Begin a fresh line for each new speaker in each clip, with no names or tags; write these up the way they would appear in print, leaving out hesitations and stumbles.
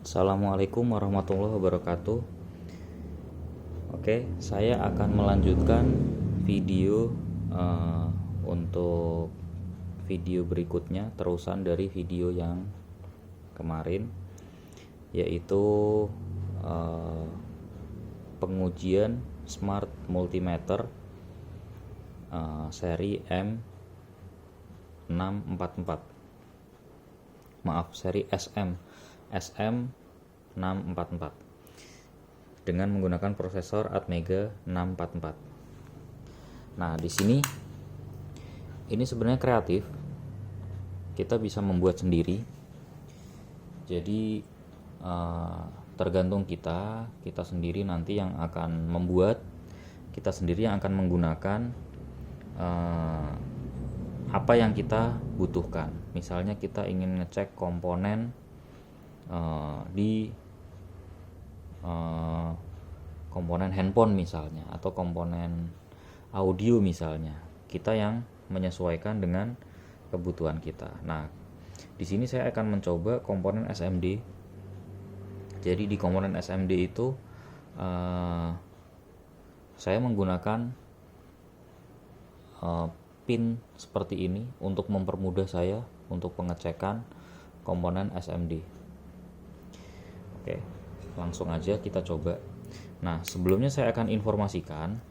Assalamualaikum warahmatullahi wabarakatuh. Oke, saya akan melanjutkan video untuk video berikutnya, terusan dari video yang kemarin, yaitu pengujian Smart Multimeter seri M644. Maaf, seri SM644 dengan menggunakan prosesor Atmega 644. Nah, di sini ini sebenarnya kreatif. Kita bisa membuat sendiri. Jadi tergantung kita sendiri nanti yang akan membuat, kita sendiri yang akan menggunakan apa yang kita butuhkan. Misalnya kita ingin ngecek komponen di komponen handphone misalnya, atau komponen audio misalnya, kita yang menyesuaikan dengan kebutuhan kita. Nah, di sini saya akan mencoba komponen SMD. Jadi di komponen SMD itu saya menggunakan pin seperti ini untuk mempermudah saya untuk pengecekan komponen SMD. Oke, langsung aja kita coba. Nah, sebelumnya saya akan informasikan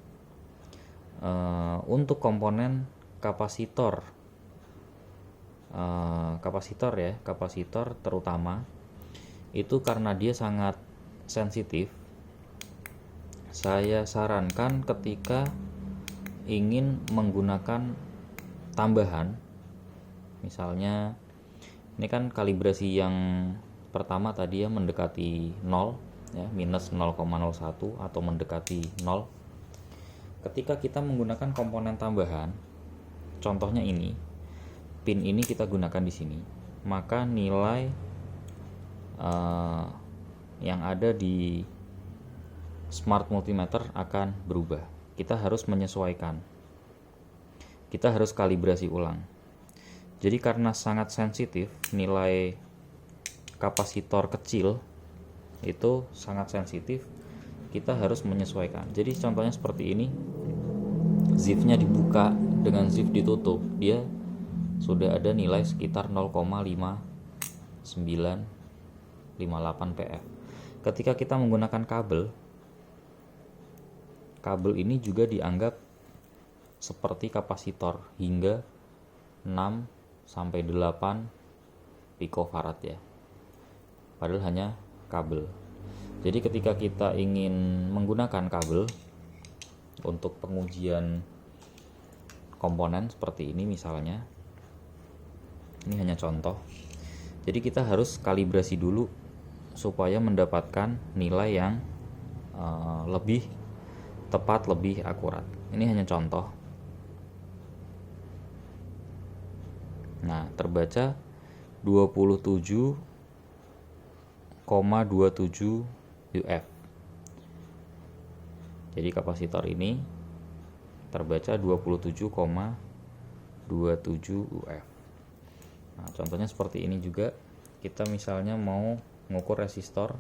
untuk komponen kapasitor, kapasitor terutama itu karena dia sangat sensitif. Saya sarankan ketika ingin menggunakan tambahan, misalnya ini kan kalibrasi yang pertama tadi ya mendekati 0 ya, minus 0,01 atau mendekati 0. Ketika kita menggunakan komponen tambahan, contohnya ini, pin ini kita gunakan di sini, maka nilai yang ada di Smart Multimeter akan berubah. Kita harus menyesuaikan, kita harus kalibrasi ulang. Jadi karena sangat sensitif, nilai kapasitor kecil itu sangat sensitif, kita harus menyesuaikan. Jadi contohnya seperti ini, ZIF-nya dibuka dengan ZIF ditutup, dia sudah ada nilai sekitar 0,5958 pf. Ketika kita menggunakan kabel ini juga dianggap seperti kapasitor hingga 6 sampai 8 picofarad ya. Padahal hanya kabel. Jadi ketika kita ingin menggunakan kabel untuk pengujian komponen seperti ini misalnya, ini hanya contoh. Jadi kita harus kalibrasi dulu supaya mendapatkan nilai yang lebih tepat, lebih akurat. Ini hanya contoh. Nah, terbaca 27,27 UF. Jadi kapasitor ini terbaca 27,27 UF. Nah, contohnya seperti ini juga. Kita misalnya mau ngukur resistor,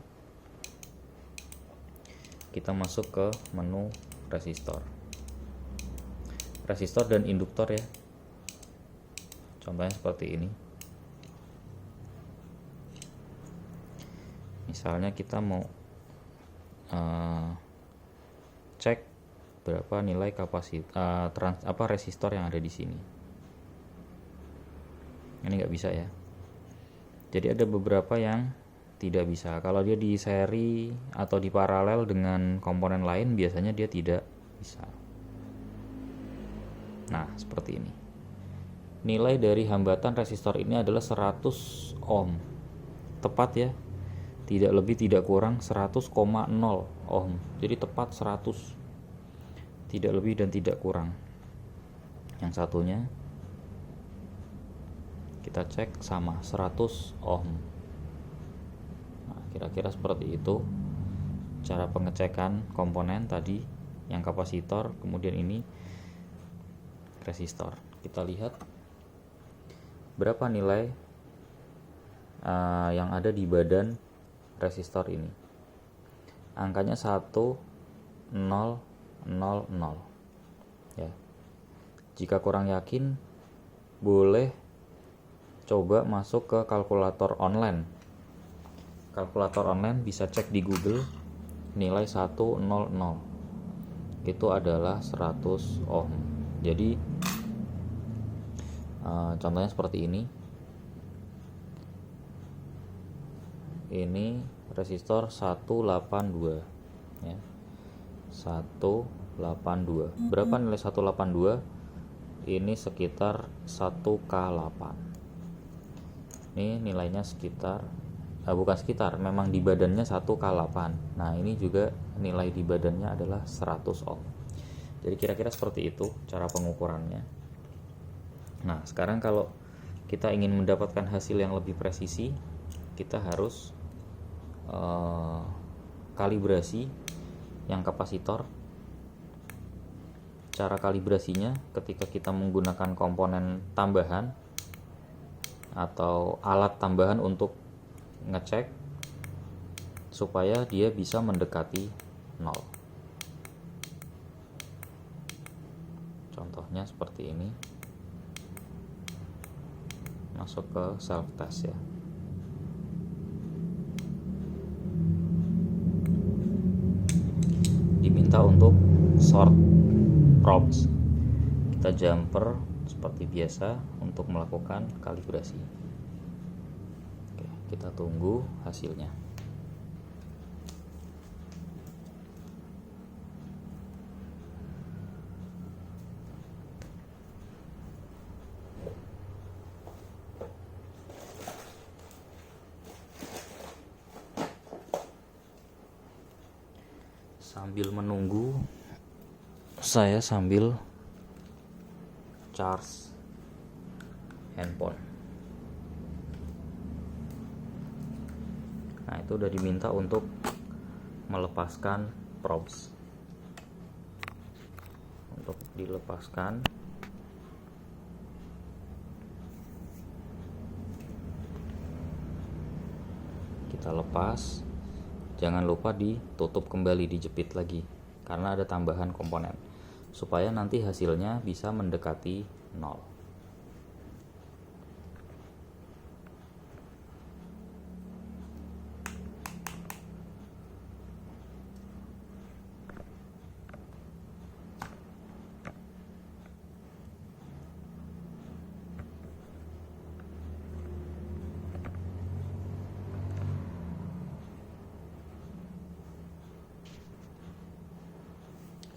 kita masuk ke menu resistor dan induktor ya. Contohnya seperti ini. Misalnya kita mau cek berapa nilai kapasitas resistor yang ada di sini. Ini nggak bisa ya. Jadi ada beberapa yang tidak bisa. Kalau dia di seri atau di paralel dengan komponen lain, biasanya dia tidak bisa. Nah, seperti ini. Nilai dari hambatan resistor ini adalah 100 ohm. Tepat ya. Tidak lebih tidak kurang 100,0 ohm. Jadi tepat 100. Tidak lebih dan tidak kurang. Yang satunya kita cek sama 100 ohm. Kira-kira seperti itu cara pengecekan komponen tadi, yang kapasitor, kemudian ini resistor. Kita lihat berapa nilai yang ada di badan resistor ini. Angkanya 1000 ya. Jika kurang yakin, boleh coba masuk ke kalkulator online. Kalkulator online bisa cek di Google, nilai 100 itu adalah 100 ohm. Jadi contohnya seperti ini. Ini resistor 182 ya. 182. Berapa nilai 182? Ini sekitar 1K8. Ini nilainya sekitar bukan sekitar, memang di badannya 1K8. Nah, ini juga nilai di badannya adalah 100 ohm. Jadi kira-kira seperti itu cara pengukurannya. Nah, sekarang kalau kita ingin mendapatkan hasil yang lebih presisi, kita harus kalibrasi yang kapasitor. Cara kalibrasinya ketika kita menggunakan komponen tambahan atau alat tambahan untuk ngecek supaya dia bisa mendekati 0. Contohnya seperti ini. Masuk ke self test ya. Diminta untuk short probes. Kita jumper seperti biasa untuk melakukan kalibrasi. Oke, kita tunggu hasilnya. Sambil menunggu, saya sambil charge handphone. Nah, itu udah diminta untuk melepaskan probes. Untuk dilepaskan, kita lepas. Jangan lupa ditutup kembali, dijepit lagi karena ada tambahan komponen supaya nanti hasilnya bisa mendekati 0.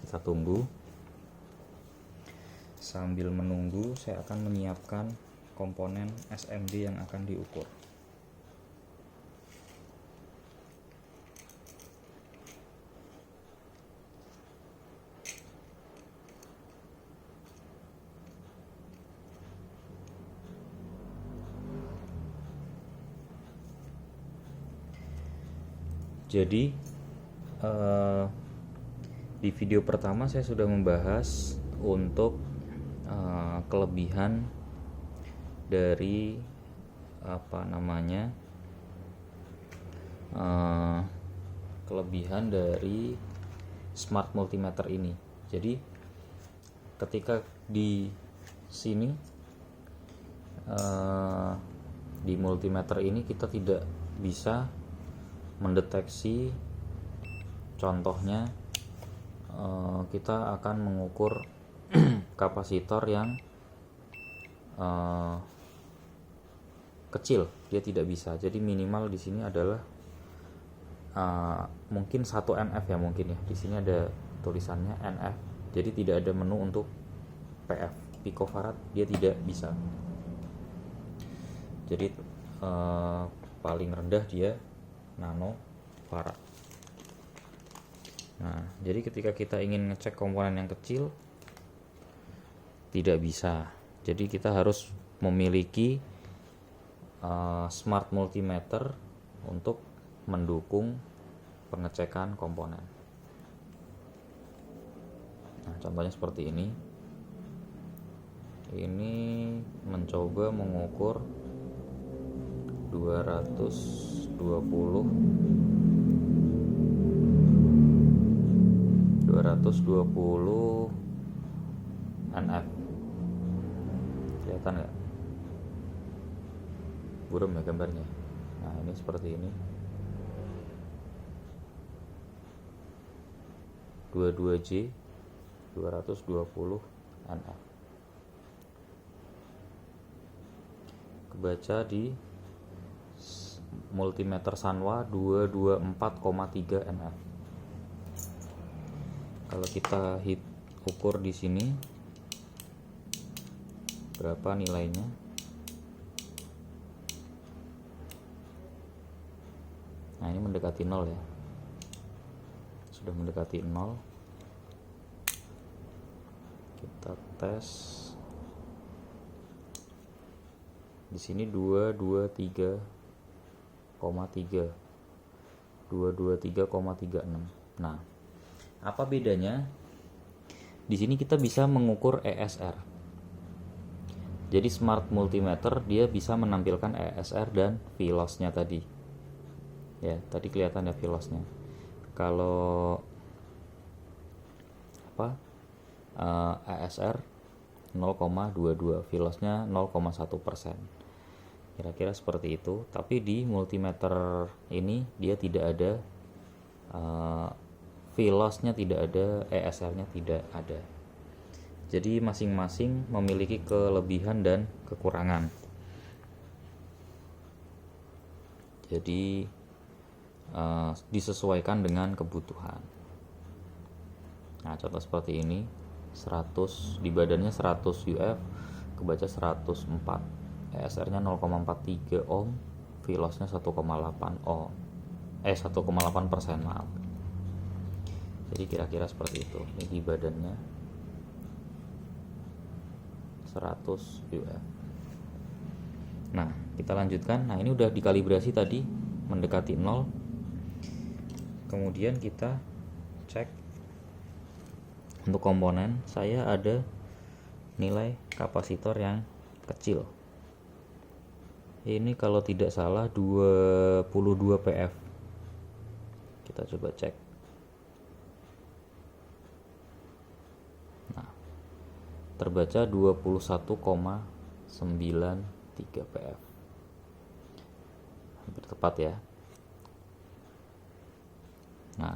Kita tunggu. Sambil menunggu, saya akan menyiapkan komponen SMD yang akan diukur. Jadi di video pertama saya sudah membahas untuk kelebihan dari kelebihan dari smart multimeter ini. Jadi ketika di sini di multimeter ini kita tidak bisa mendeteksi, contohnya kita akan mengukur kapasitor yang kecil, dia tidak bisa. Jadi minimal di sini adalah mungkin 1 NF ya, mungkin ya. Di sini ada tulisannya NF. Jadi tidak ada menu untuk PF, picofarad, dia tidak bisa. Jadi paling rendah dia nanofarad. Nah, jadi ketika kita ingin ngecek komponen yang kecil tidak bisa. Jadi kita harus memiliki smart multimeter untuk mendukung pengecekan komponen. Nah, contohnya seperti ini. Ini mencoba mengukur 200 NF. Kelihatan nggak? Buram ya gambarnya. Nah, ini seperti ini. 22J 220 NF. Kebaca di multimeter Sanwa 224,3 NF. Kalau kita ukur di sini berapa nilainya? Nah, ini mendekati 0 ya. Sudah mendekati 0. Kita tes. Di sini 223,3. 223,36. Nah, apa bedanya? Di sini kita bisa mengukur ESR. Jadi smart multimeter dia bisa menampilkan ESR dan V-loss-nya tadi. Ya, tadi kelihatan ya V-loss-nya. Kalau ESR 0,22, V-loss-nya 0,1%. Kira-kira seperti itu. Tapi di multimeter ini dia tidak ada V-loss-nya, tidak ada, ESR-nya tidak ada. Jadi masing-masing memiliki kelebihan dan kekurangan. Jadi disesuaikan dengan kebutuhan. Nah, contoh seperti ini, 100 di badannya 100 UF, kebaca 104, ESR-nya 0,43 ohm, V-loss-nya 1,8 ohm, 1,8%, maaf. Jadi kira-kira seperti itu. Ini di badannya 100 UF. Nah, kita lanjutkan. Nah, ini udah dikalibrasi tadi, mendekati 0. Kemudian kita cek untuk komponen. Saya ada nilai kapasitor yang kecil. Ini kalau tidak salah 22 PF. Kita coba cek. Nah, terbaca 21,93 PF. Hampir tepat ya. Nah,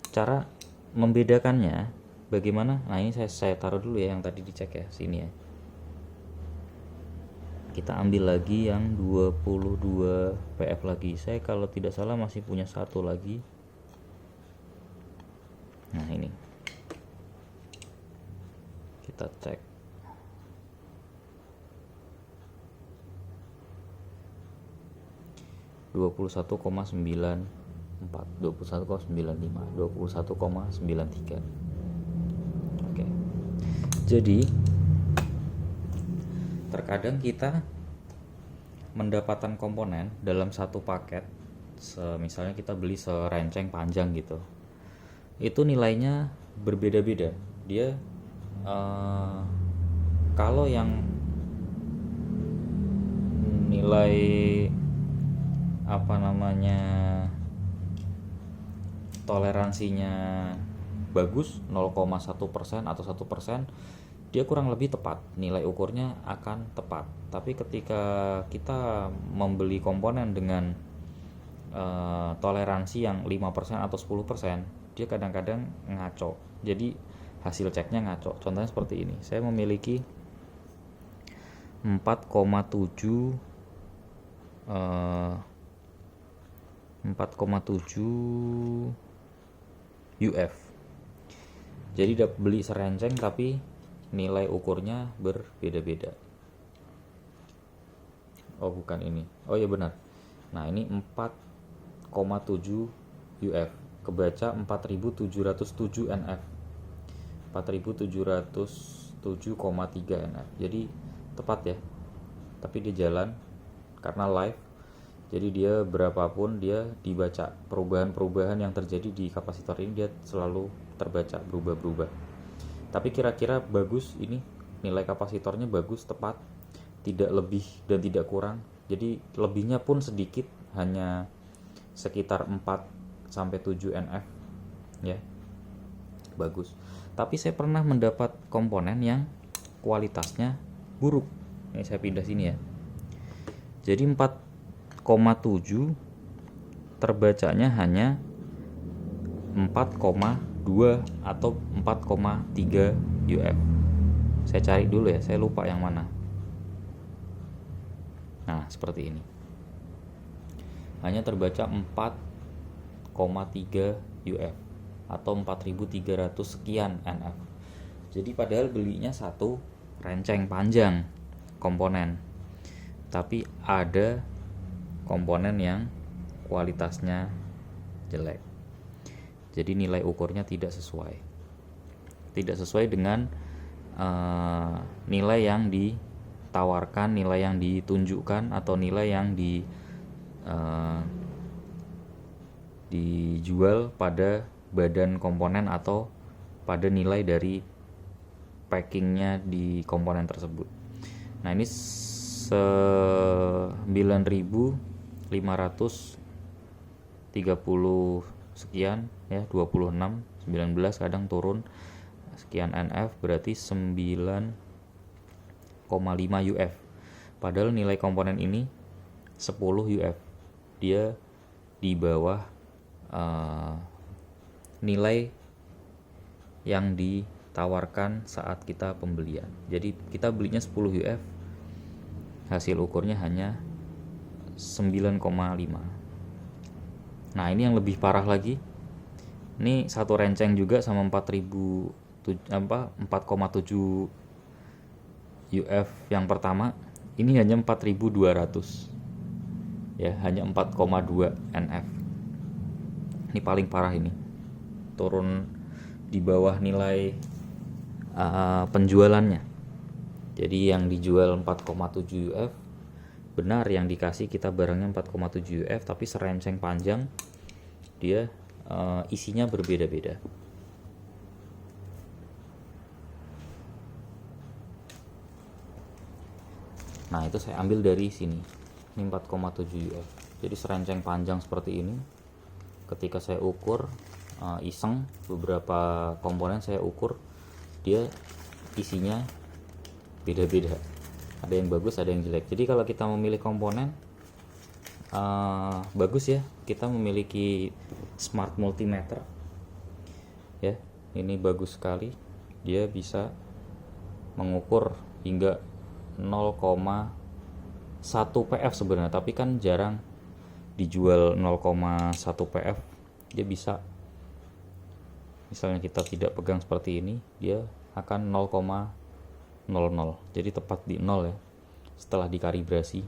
cara membedakannya bagaimana? Nah, ini saya taruh dulu ya yang tadi dicek ya, sini ya. Kita ambil lagi yang 22 PF lagi. Saya kalau tidak salah masih punya satu lagi. Nah, ini. Kita cek. ,94, 21,95, 21,93. Oke. Jadi terkadang kita mendapatkan komponen dalam satu paket, misalnya kita beli serenceng panjang gitu, itu nilainya berbeda-beda. Dia kalau yang nilai toleransinya bagus, 0,1% atau 1%, dia kurang lebih tepat, nilai ukurnya akan tepat. Tapi ketika kita membeli komponen dengan toleransi yang 5% atau 10%, dia kadang-kadang ngaco. Jadi hasil ceknya ngaco. Contohnya seperti ini. Saya memiliki 4,7 UF. Jadi beli serenceng tapi nilai ukurnya berbeda-beda. Oh, bukan ini. Oh ya benar. Nah, ini 4,7 UF. Kebaca 4707 NF. 4707,3 NF. Jadi tepat ya. Tapi dia jalan karena live. Jadi dia berapapun dia dibaca, perubahan-perubahan yang terjadi di kapasitor ini dia selalu terbaca, berubah-berubah. Tapi kira-kira bagus, ini nilai kapasitornya bagus, tepat, tidak lebih dan tidak kurang. Jadi lebihnya pun sedikit, hanya sekitar 4 sampai 7 NF ya, bagus. Tapi saya pernah mendapat komponen yang kualitasnya buruk. Ini saya pindah sini ya. Jadi 4,7 terbacanya hanya 4,2 atau 4,3 UF. Saya cari dulu ya, saya lupa yang mana. Nah, seperti ini. Hanya terbaca 4,3 UF atau 4300 sekian NF. Jadi padahal belinya satu renceng panjang komponen, tapi ada komponen yang kualitasnya jelek. Jadi nilai ukurnya tidak sesuai dengan nilai yang ditawarkan, nilai yang ditunjukkan, atau nilai yang dijual pada badan komponen atau pada nilai dari packingnya di komponen tersebut. Nah, ini 9.530 sekian ya, 26, 19 kadang turun sekian NF, berarti 9,5 UF. Padahal nilai komponen ini 10 UF. Dia di bawah nilai yang ditawarkan saat kita pembelian. Jadi kita belinya 10 UF, hasil ukurnya hanya 9,5. Nah, ini yang lebih parah lagi. Ini satu renceng juga sama 4,7 UF yang pertama. Ini hanya 4.200. Ya, hanya 4,2 NF. Ini paling parah ini. Turun di bawah nilai penjualannya. Jadi yang dijual 4,7 UF, benar yang dikasih kita barangnya 4,7 UF, tapi serenceng panjang dia isinya berbeda-beda. Nah, itu saya ambil dari sini. Ini 4,7 UF. Jadi serenceng panjang seperti ini. Ketika saya ukur iseng, beberapa komponen saya ukur, dia isinya beda-beda. Ada yang bagus, ada yang jelek. Jadi kalau kita memilih komponen bagus ya, kita memiliki smart multimeter ya, ini bagus sekali. Dia bisa mengukur hingga 0,1 PF sebenarnya, tapi kan jarang dijual 0,1 PF. Dia bisa, misalnya kita tidak pegang seperti ini, dia akan 0,00. Jadi tepat di 0 ya, setelah dikalibrasi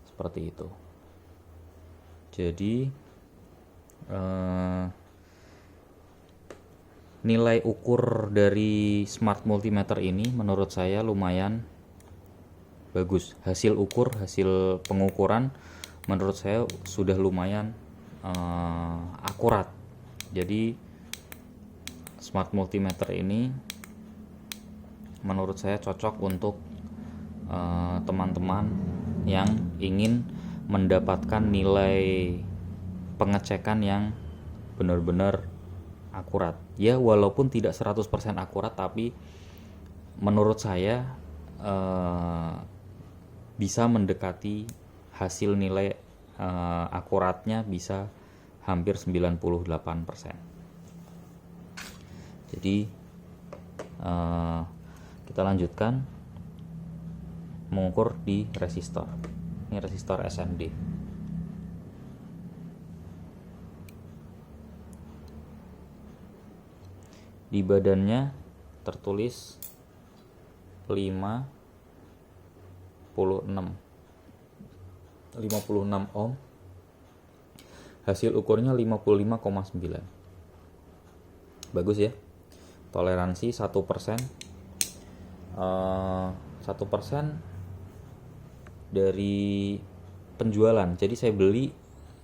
seperti itu. Jadi nilai ukur dari smart multimeter ini menurut saya lumayan bagus. Hasil pengukuran menurut saya sudah lumayan akurat. Jadi smart multimeter ini menurut saya cocok untuk teman-teman yang ingin mendapatkan nilai pengecekan yang benar-benar akurat. Ya, walaupun tidak 100% akurat, tapi menurut saya bisa mendekati hasil nilai akuratnya, bisa hampir 98%. Jadi kita lanjutkan mengukur di resistor. Ini resistor SMD. Di badannya tertulis 56 ohm. Hasil ukurnya 55,9. Bagus ya. Toleransi 1%. 1% dari penjualan. Jadi saya beli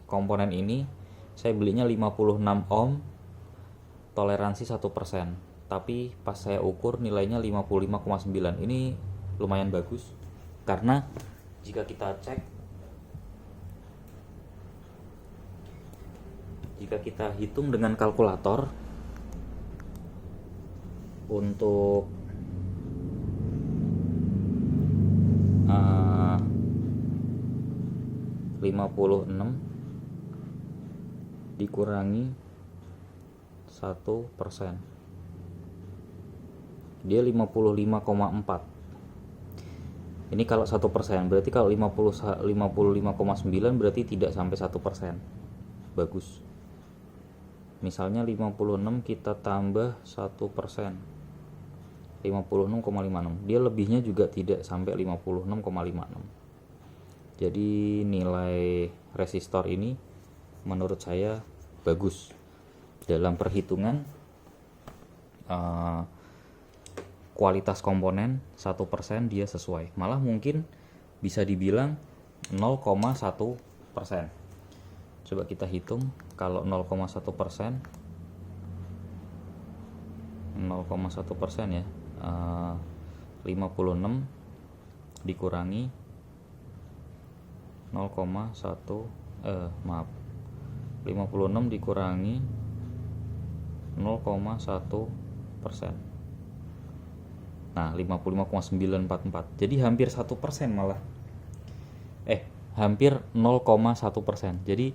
komponen ini, saya belinya 56 ohm, toleransi 1%. Tapi pas saya ukur nilainya 55,9. Ini lumayan bagus, karena jika kita cek Jika kita hitung dengan kalkulator untuk 56 dikurangi 1%, dia 55,4. Ini kalau 1%, berarti kalau 55,9 berarti tidak sampai 1%. Bagus. Misalnya 56 kita tambah 1%, 56,56. Dia lebihnya juga tidak sampai 56,56. Jadi nilai resistor ini menurut saya bagus dalam perhitungan kualitas komponen 1%, dia sesuai. Malah mungkin bisa dibilang 0,1%. Coba kita hitung kalau 0,1%, 0,1% ya, 56 dikurangi 56 dikurangi 0,1%. Nah, 55,944. Jadi hampir 1% malah. Hampir 0,1%. Jadi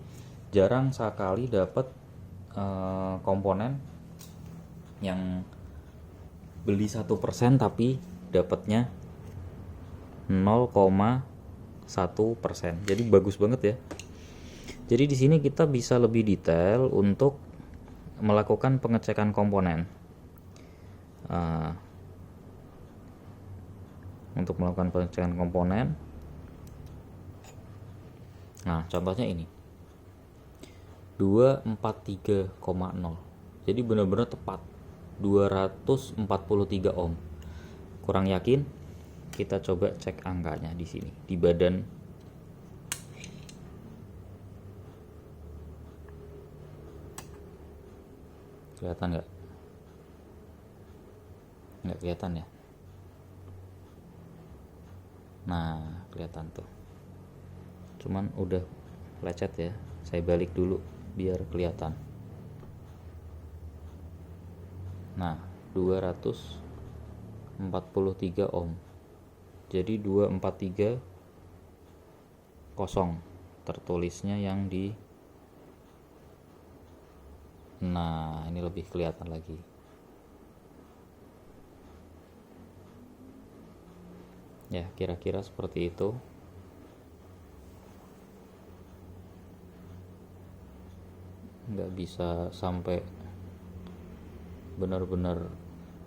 jarang sekali dapat komponen yang beli 1% tapi dapatnya 0,1%. Jadi bagus banget ya. Jadi di sini kita bisa lebih detail untuk melakukan pengecekan komponen. Untuk melakukan pengecekan komponen. Nah, contohnya ini. 243,0. Jadi benar-benar tepat. 243 ohm. Kurang yakin? Kita coba cek angkanya di sini di badan. Kelihatan nggak? Nggak kelihatan ya? Nah, kelihatan tuh. Cuman udah lecet ya. Saya balik dulu biar kelihatan. Nah, 243 ohm. Jadi 243 kosong tertulisnya yang di. Nah, ini lebih kelihatan lagi. Ya, kira-kira seperti itu. Nggak bisa sampai benar-benar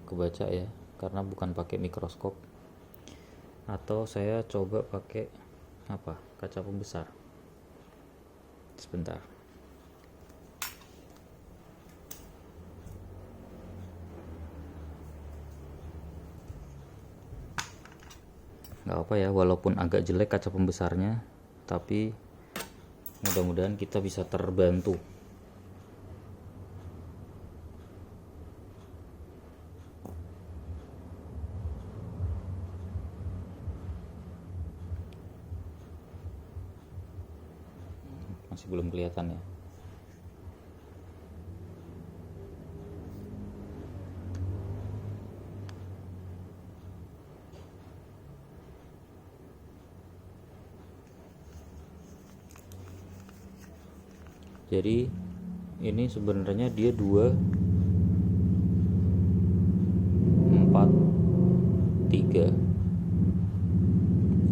kebaca ya, karena bukan pakai mikroskop. Atau saya coba pakai kaca pembesar. Sebentar. Nggak apa ya, walaupun agak jelek kaca pembesarnya, tapi mudah-mudahan kita bisa terbantu. Masih belum kelihatan ya. Jadi ini sebenarnya dia 243.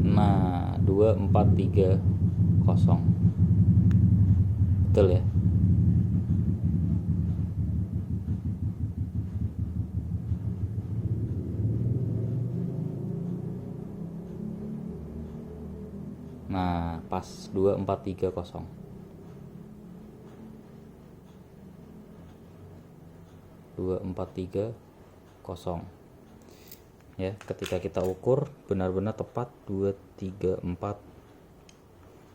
Nah, 2430. Betul ya? Nah, pas 2430. Ya, ketika kita ukur benar-benar tepat 234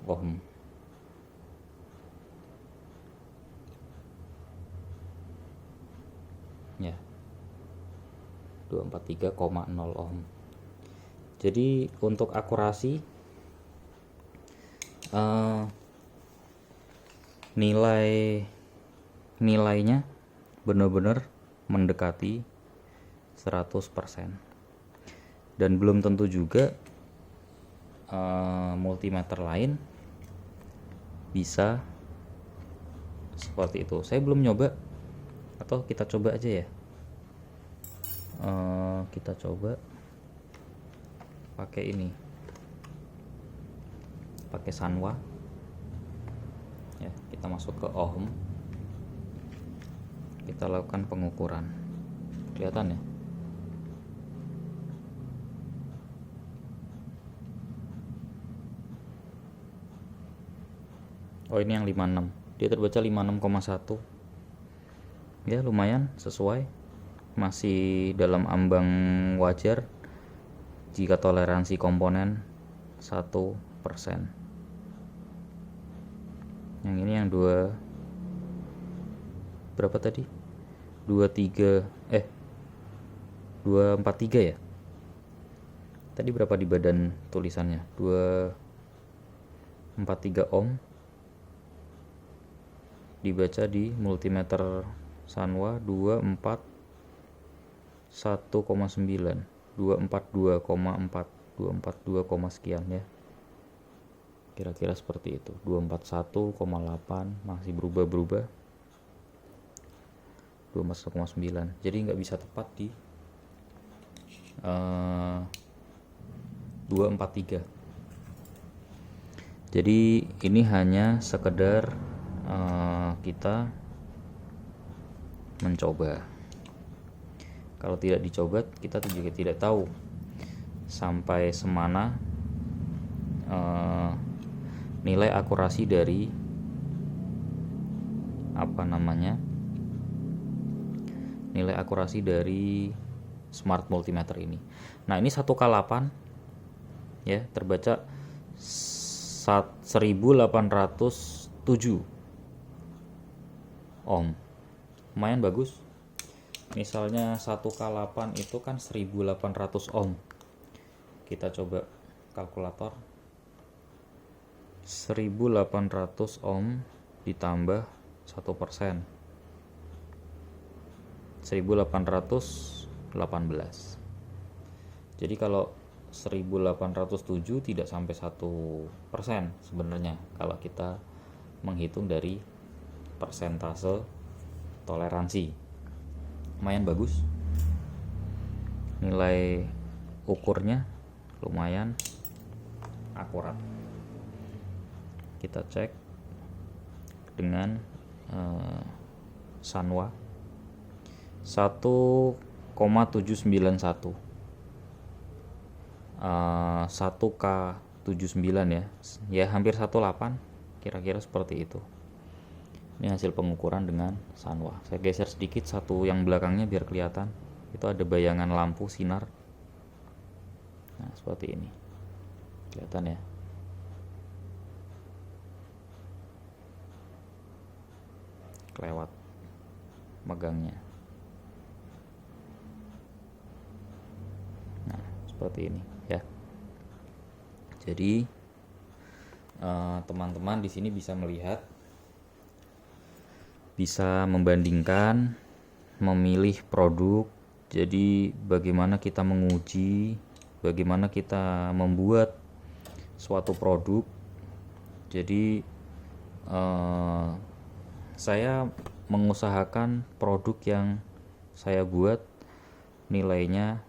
ohm. Ya, 243,0 ohm. Jadi untuk akurasi nilai nilainya benar-benar mendekati 100%. Dan belum tentu juga multimeter lain bisa seperti itu. Saya belum nyoba, atau kita coba aja ya. Kita coba pakai ini, pakai Sanwa ya. Kita masuk ke ohm, kita lakukan pengukuran. Kelihatan ya? Oh, ini yang 56. Dia terbaca 56,1. Ya, lumayan sesuai. Masih dalam ambang wajar jika toleransi komponen 1%. Yang ini yang 2 berapa tadi? 243 ya. Tadi berapa di badan tulisannya? 243 ohm. Dibaca di multimeter Sanwa 24 1,9, 242,4, 242, sekian ya. Kira-kira seperti itu. 241,8 masih berubah-berubah. 241,9. Jadi nggak bisa tepat di 243. Jadi ini hanya sekedar kita mencoba. Kalau tidak dicoba, kita juga tidak tahu sampai semana nilai akurasi dari nilai akurasi dari smart multimeter ini. Nah, ini 1K8 ya, terbaca 1807 ohm. Lumayan bagus. Misalnya 1K8 itu kan 1800 ohm. Kita coba kalkulator. 1800 ohm ditambah 1%. 1818. Jadi kalau 1807 tidak sampai 1% sebenarnya kalau kita menghitung dari persentase toleransi. Lumayan bagus. Nilai ukurnya lumayan akurat. Kita cek dengan Sanwa 1,791, 1K79 ya, hampir 18, kira-kira seperti itu. Ini hasil pengukuran dengan Sanwa. Saya geser sedikit satu yang belakangnya biar kelihatan. Itu ada bayangan lampu sinar. Nah, seperti ini. Kelihatan ya. Kelewat megangnya. Nah, seperti ini ya. Jadi teman-teman di sini bisa melihat, bisa membandingkan, memilih produk. Jadi bagaimana kita menguji, bagaimana kita membuat suatu produk. Jadi saya mengusahakan produk yang saya buat nilainya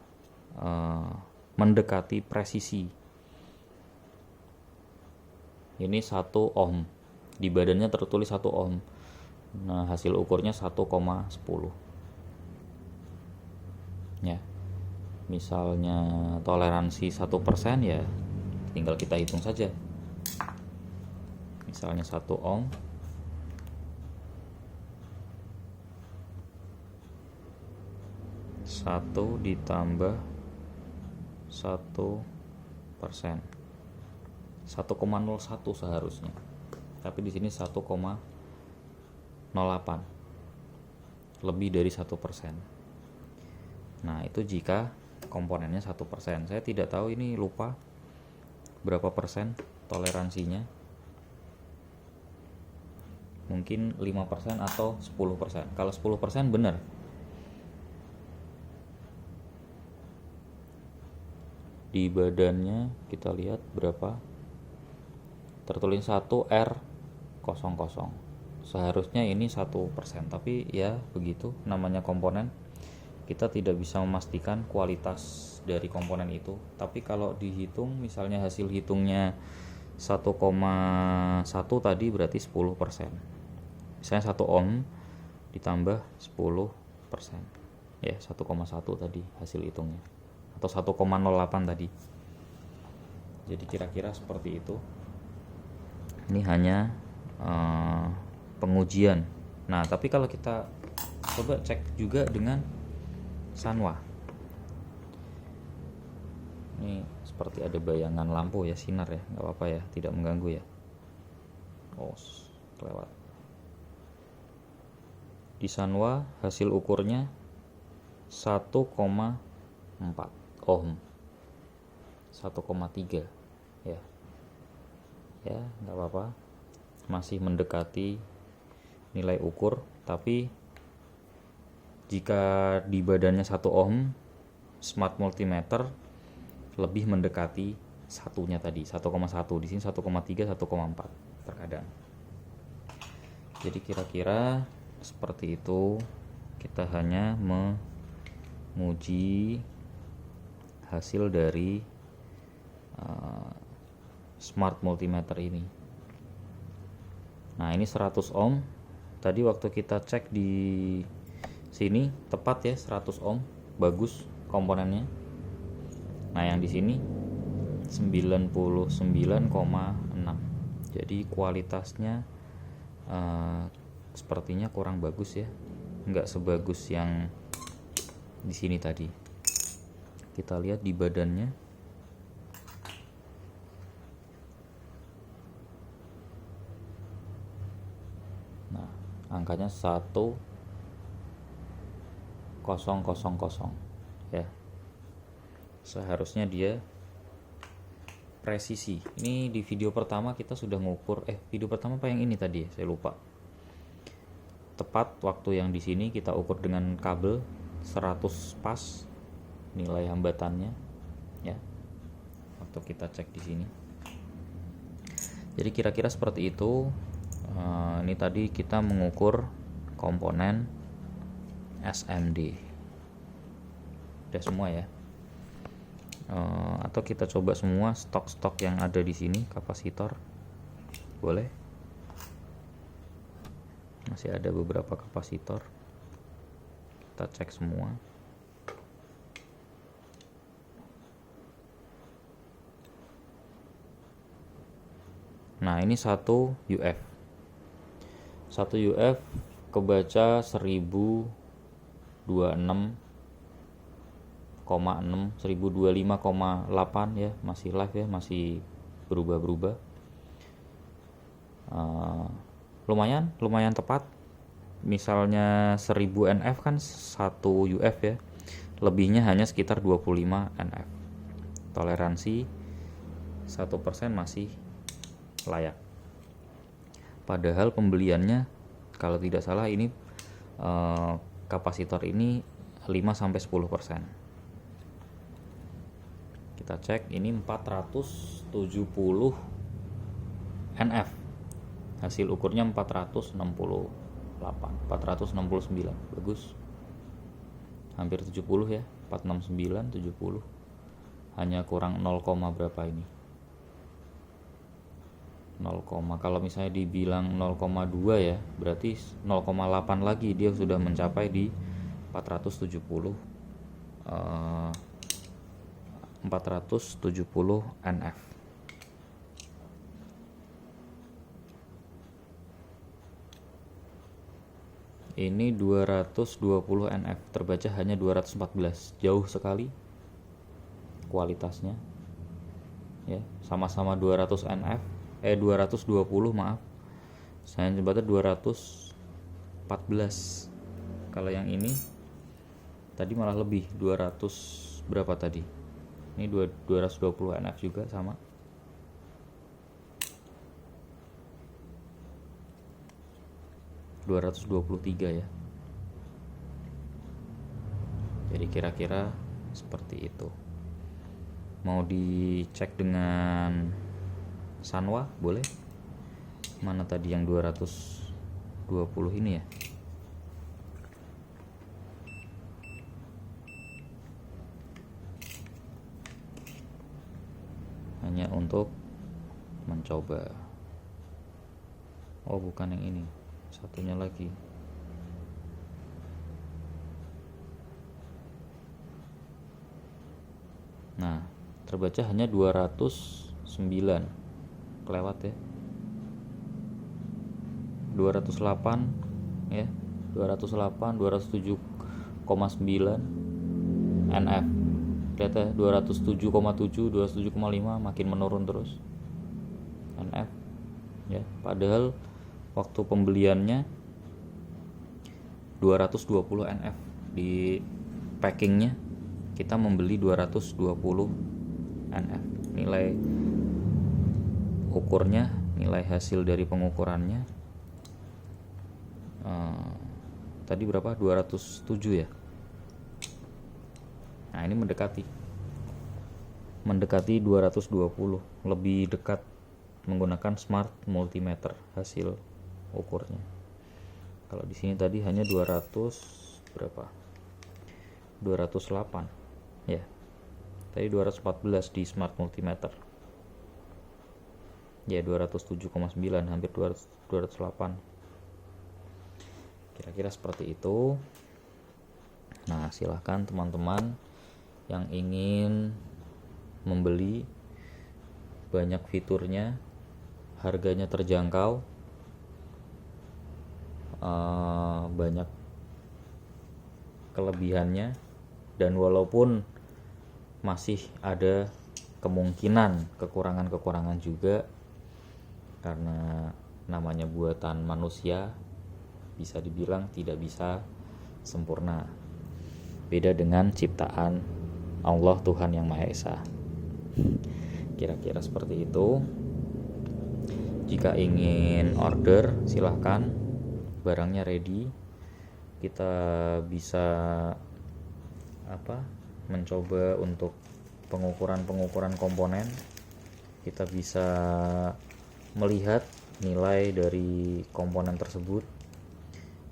mendekati presisi. Ini 1 ohm. Di badannya tertulis 1 ohm. Nah, hasil ukurnya 1,10 ya. Misalnya toleransi 1% ya, tinggal kita hitung saja. Misalnya 1 ohm satu ditambah 1%, 1,01 seharusnya, tapi di sini 1,08, lebih dari 1%. Nah, itu jika komponennya 1%. Saya tidak tahu, ini lupa berapa persen toleransinya. mungkin 5% atau 10%. Kalau 10% benar. Di badannya kita lihat berapa, tertulis 1R00. Seharusnya ini 1%, tapi ya begitu namanya komponen, kita tidak bisa memastikan kualitas dari komponen itu. Tapi kalau dihitung, misalnya hasil hitungnya 1,1 tadi berarti 10%. Misalnya 1 ohm ditambah 10%, ya 1,1 tadi hasil hitungnya, atau 1,08 tadi. Jadi kira-kira seperti itu. Ini hanya pengujian. Nah, tapi kalau kita coba cek juga dengan Sanwa, ini seperti ada bayangan lampu ya, sinar ya, nggak apa-apa ya, tidak mengganggu ya. Oh, kelewat. Di Sanwa hasil ukurnya 1,4 ohm, 1,3 ya, nggak apa-apa, masih mendekati nilai ukur. Tapi jika di badannya 1 ohm, smart multimeter lebih mendekati satunya tadi, 1,1. Di sini 1,3, 1,4 terkadang. Jadi kira-kira seperti itu. Kita hanya menguji hasil dari smart multimeter ini. Nah, ini 100 ohm. Tadi waktu kita cek di sini tepat ya, 100 ohm, bagus komponennya. Nah, yang di sini 99,6. Jadi kualitasnya sepertinya kurang bagus ya, nggak sebagus yang di sini tadi. Kita lihat di badannya. Nah, angkanya 1000 ya. Seharusnya dia presisi. Ini di video pertama kita sudah ngukur, video pertama apa yang ini tadi ya? Saya lupa. Tepat waktu yang di sini kita ukur dengan kabel 100 pas nilai hambatannya ya. Waktu kita cek di sini. Jadi kira-kira seperti itu. Ini tadi kita mengukur komponen SMD. Udah semua ya. Atau kita coba semua stok-stok yang ada di sini, kapasitor. Boleh. Masih ada beberapa kapasitor. Kita cek semua. Nah, ini 1 UF. 1 UF kebaca 1026,6, 1025,8 ya, masih live ya, masih berubah-berubah. Lumayan tepat. Misalnya 1000 NF kan 1 UF ya, lebihnya hanya sekitar 25 NF. Toleransi 1% masih layak. Padahal pembeliannya kalau tidak salah ini kapasitor ini 5-10%. Kita cek ini 470 NF. Hasil ukurnya 469. Bagus. Hampir 70 ya, 469 70. Hanya kurang 0, berapa ini? 0, kalau misalnya dibilang 0,2 ya, berarti 0,8 lagi dia sudah mencapai di 470 NF. Ini 220 NF, terbaca hanya 214. Jauh sekali kualitasnya. Ya, sama-sama 200 NF. 220 maaf. Saya nyebutnya 214. Kalau yang ini tadi malah lebih, 200 berapa tadi? Ini 220 NF juga sama. 223 ya. Jadi kira-kira seperti itu. Mau dicek dengan Sanwa boleh. Mana tadi yang 220 ini ya? Hanya untuk mencoba. Oh, bukan yang ini. Satunya lagi. Nah, terbaca hanya 209. Kelewat ya. 208 ya. 208, 207,9 NF. Lihat ya, 207,7, 207,5 makin menurun terus NF ya. Padahal waktu pembeliannya 220 NF, di packingnya kita membeli 220 NF. Nilai ukurnya, nilai hasil dari pengukurannya tadi berapa? 207 ya. Nah, ini mendekati 220, lebih dekat menggunakan smart multimeter hasil ukurnya. Kalau di sini tadi hanya 200 berapa? 208 ya. Tadi 214 di smart multimeter. Ya, 207,9, hampir 208. Kira-kira seperti itu. Nah, silahkan teman-teman yang ingin membeli, banyak fiturnya, harganya terjangkau, banyak kelebihannya, dan walaupun masih ada kemungkinan kekurangan-kekurangan juga, karena namanya buatan manusia, bisa dibilang tidak bisa sempurna. Beda dengan ciptaan Allah, Tuhan yang Maha Esa. Kira-kira seperti itu. Jika ingin order, silahkan, barangnya ready. Kita bisa mencoba untuk pengukuran komponen. Kita bisa melihat nilai dari komponen tersebut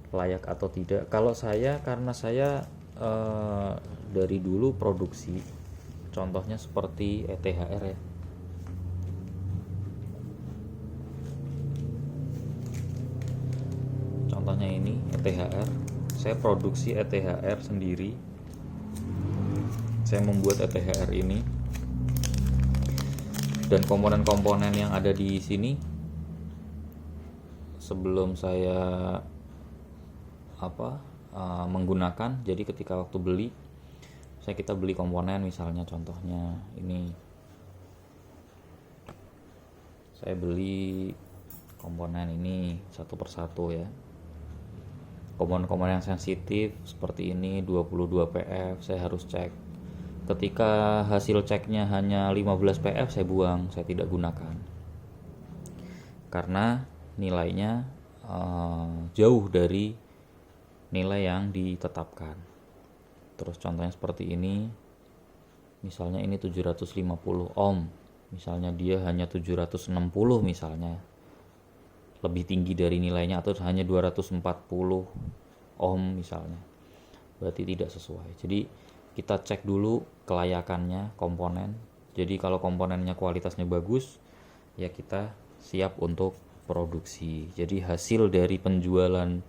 layak atau tidak. Kalau saya, karena saya dari dulu produksi, contohnya seperti ETHR ya. Contohnya ini ETHR, saya produksi ETHR sendiri. Saya membuat ETHR ini, dan komponen-komponen yang ada di sini sebelum saya menggunakan. Jadi ketika waktu beli, kita beli komponen, misalnya contohnya ini, saya beli komponen ini satu persatu ya. Komponen-komponen yang sensitif seperti ini 22 PF saya harus cek. Ketika hasil ceknya hanya 15 PF, saya buang, saya tidak gunakan, karena nilainya jauh dari nilai yang ditetapkan. Terus contohnya seperti ini, misalnya ini 750 ohm, misalnya dia hanya 760 misalnya, lebih tinggi dari nilainya, atau hanya 240 ohm misalnya, berarti tidak sesuai. Jadi kita cek dulu kelayakannya komponen. Jadi kalau komponennya kualitasnya bagus, ya kita siap untuk produksi. Jadi hasil dari penjualan,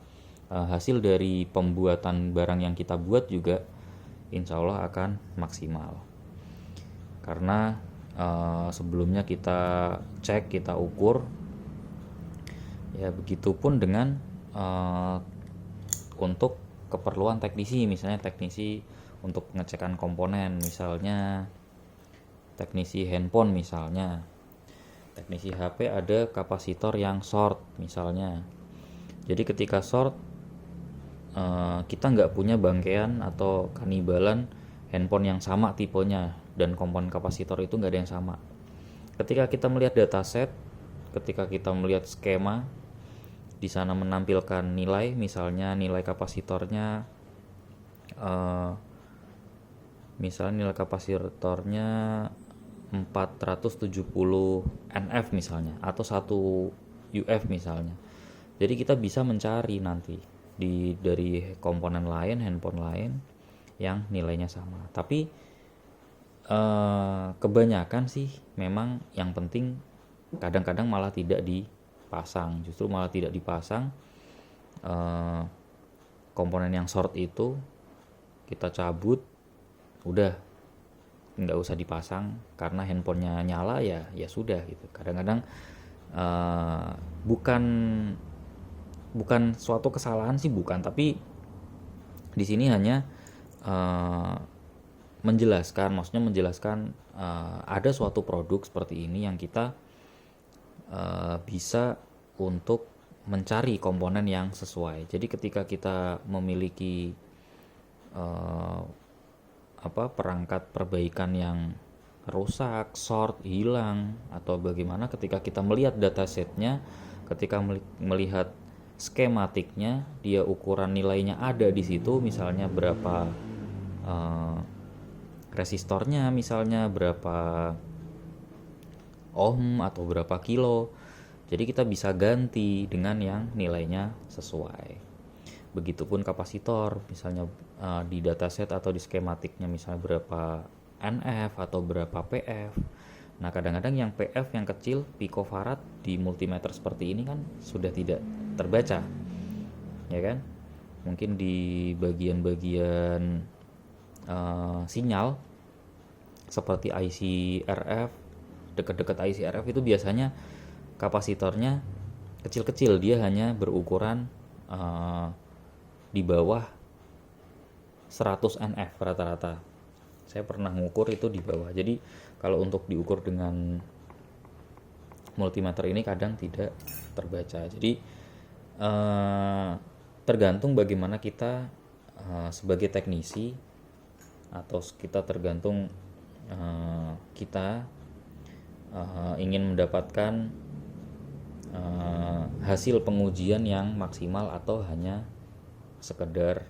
hasil dari pembuatan barang yang kita buat juga insya Allah akan maksimal, karena sebelumnya kita cek, kita ukur ya. Begitupun dengan untuk keperluan teknisi, misalnya teknisi untuk pengecekan komponen, misalnya teknisi handphone, misalnya teknisi HP ada kapasitor yang short misalnya. Jadi ketika short, kita nggak punya bangkean atau kanibalan handphone yang sama tipenya, dan komponen kapasitor itu nggak ada yang sama. Ketika kita melihat dataset, ketika kita melihat skema, di sana menampilkan nilai, misalnya nilai kapasitornya misalnya nilai kapasitornya 470 NF misalnya, atau 1 UF misalnya. Jadi kita bisa mencari nanti dari komponen lain, handphone lain yang nilainya sama. Tapi kebanyakan sih memang yang penting kadang-kadang malah tidak dipasang, justru malah tidak dipasang. Komponen yang short itu kita cabut, udah nggak usah dipasang, karena handphonenya nyala ya sudah gitu. Kadang-kadang bukan suatu kesalahan sih, bukan, tapi di sini hanya menjelaskan ada suatu produk seperti ini yang kita bisa untuk mencari komponen yang sesuai. Jadi ketika kita memiliki perangkat perbaikan yang rusak, short, hilang, atau bagaimana, ketika kita melihat datasetnya, ketika melihat skematiknya, dia ukuran nilainya ada di situ, misalnya berapa resistornya, misalnya berapa ohm atau berapa kilo, jadi kita bisa ganti dengan yang nilainya sesuai. Begitupun kapasitor, misalnya di dataset atau di skematiknya misalnya berapa NF atau berapa PF. Nah, kadang-kadang yang PF yang kecil, picofarad, di multimeter seperti ini kan sudah tidak terbaca, ya kan? Mungkin di bagian-bagian sinyal seperti IC RF, dekat-dekat IC RF itu biasanya kapasitornya kecil-kecil, dia hanya berukuran di bawah 100 NF rata-rata. Saya pernah ngukur itu di bawah. Jadi kalau untuk diukur dengan multimeter ini kadang tidak terbaca. Jadi tergantung bagaimana kita sebagai teknisi, atau kita tergantung kita ingin mendapatkan hasil pengujian yang maksimal atau hanya sekedar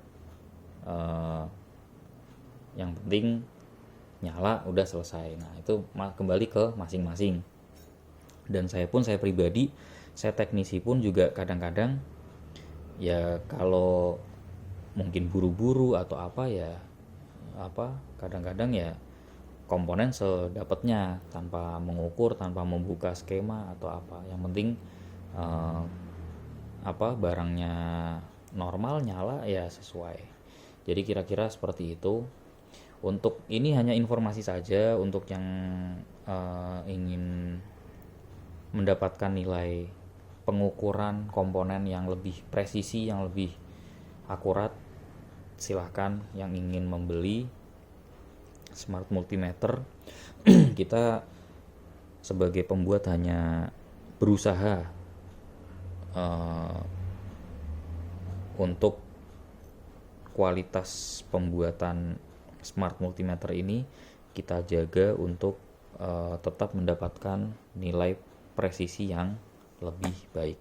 yang penting nyala udah selesai. Nah, itu kembali ke masing-masing. Dan saya pribadi, saya teknisi pun juga kadang-kadang ya kalau mungkin buru-buru atau kadang-kadang ya komponen sedapatnya, tanpa mengukur, tanpa membuka skema atau apa. Yang penting barangnya normal, nyala ya sesuai. Jadi kira-kira seperti itu. Untuk ini hanya informasi saja untuk yang ingin mendapatkan nilai pengukuran komponen yang lebih presisi, yang lebih akurat. Silahkan yang ingin membeli smart multimeter. Kita sebagai pembuat hanya berusaha untuk kualitas pembuatan smart multimeter ini kita jaga untuk tetap mendapatkan nilai presisi yang lebih baik.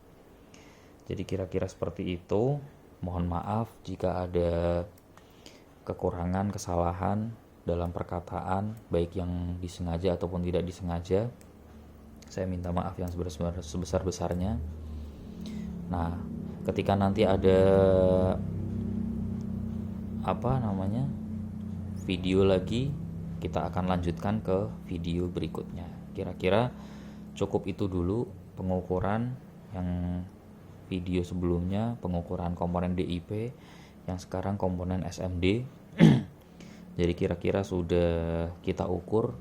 Jadi kira-kira seperti itu. Mohon maaf jika ada kekurangan, kesalahan dalam perkataan, baik yang disengaja ataupun tidak disengaja. Saya minta maaf yang sebesar-besarnya. Nah, ketika nanti ada video lagi, kita akan lanjutkan ke video berikutnya. Kira-kira cukup itu dulu pengukuran yang video sebelumnya, pengukuran komponen DIP, yang sekarang komponen SMD. Jadi kira-kira sudah kita ukur.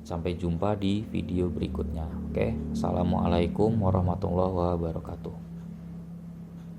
Sampai jumpa di video berikutnya. Oke, assalamualaikum warahmatullahi wabarakatuh.